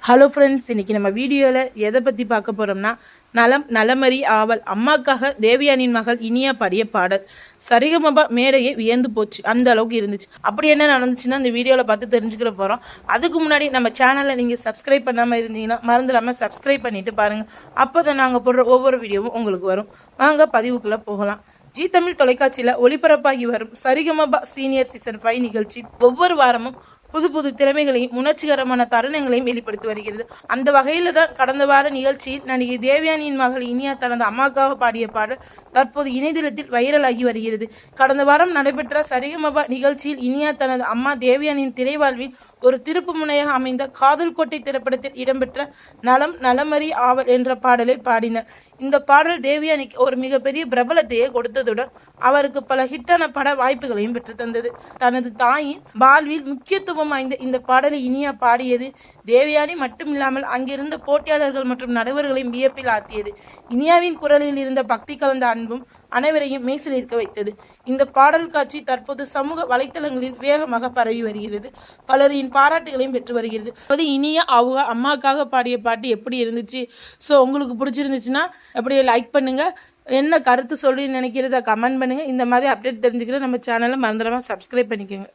Hello friends, இன்றைக்கி நம்ம வீடியோவில் எதை பற்றி பார்க்க போகிறோம்னா, நலம் நலமறி ஆவல் அம்மாக்காக தேவயானியின் மகள் இனியா பாடிய பாடல். சரிகமபா மேடையே வியந்து போச்சு, அந்த அளவுக்கு இருந்துச்சு. அப்படி என்ன நடந்துச்சுன்னா இந்த வீடியோவில் பார்த்து தெரிஞ்சுக்கிற போகிறோம். அதுக்கு முன்னாடி நம்ம சேனலை நீங்கள் சப்ஸ்கிரைப் பண்ணாமல் இருந்தீங்கன்னா மறந்துடாமல் சப்ஸ்கிரைப் பண்ணிவிட்டு பாருங்கள். அப்போ தான் நாங்கள் போடுற ஒவ்வொரு வீடியோவும் உங்களுக்கு வரும். வாங்க பதிவுக்குள்ளே போகலாம். ஜி தமிழ் தொலைக்காட்சியில் ஒளிபரப்பாகி வரும் சரிகமபா சீனியர் சீசன் 5 நிகழ்ச்சி ஒவ்வொரு வாரமும் புது புது திறமைகளையும் உணர்ச்சிகரமான தருணங்களையும் வெளிப்படுத்தி வருகிறது. அந்த வகையில் தான் கடந்த வார நிகழ்ச்சியில் நடிகை தேவயானியின் மகள் இனியா தனது அம்மாக்காக பாடிய பாடல் தற்போது இணையதளத்தில் வைரலாகி வருகிறது. கடந்த வாரம் நடைபெற்ற சரிகமபா நிகழ்ச்சியில் இனியா தனது அம்மா தேவயானியின் திரைவாழ்வில் ஒரு திருப்பு முனையாக அமைந்த காதல் கோட்டை திரைப்படத்தில் இடம்பெற்ற நலம் நலமறி ஆவல் என்ற பாடலை பாடினர். இந்த பாடல் தேவயானிக்கு ஒரு மிகப்பெரிய பிரபலத்தையே கொடுத்ததுடன் அவருக்கு பல ஹிட்டான பட வாய்ப்புகளையும் பெற்று தந்தது. தனது தாயின் வாழ்வில் முக்கியத்துவம் வாய்ந்த இந்த பாடலை இனியா பாடியது தேவயானி மட்டுமில்லாமல் அங்கிருந்த போட்டியாளர்கள் மற்றும் நடுவர்களையும் வியப்பில் ஆழ்த்தியது. இனியாவின் குரலில் இருந்த பக்தி கலந்த அன்பும் அனைவரையும் மெய்சிலிருக்க வைத்தது. இந்த பாடல் காட்சி தற்போது சமூக வலைத்தளங்களில் வேகமாக பரவி வருகிறது. பலரின் பாராட்டுகளையும் பெற்று வருகிறது. அது இனியா அவங்க அம்மாக்காக பாடிய பாட்டு எப்படி இருந்துச்சு? ஸோ உங்களுக்கு பிடிச்சிருந்துச்சுன்னா அப்படியே லைக் பண்ணுங்கள். என்ன கருத்து சொல்லி நினைக்கிறத கமெண்ட் பண்ணுங்கள். இந்த மாதிரி அப்டேட் தெரிஞ்சுக்கிற நம்ம சேனலை மறந்துடாமல் சப்ஸ்கிரைப் பண்ணிக்கோங்க.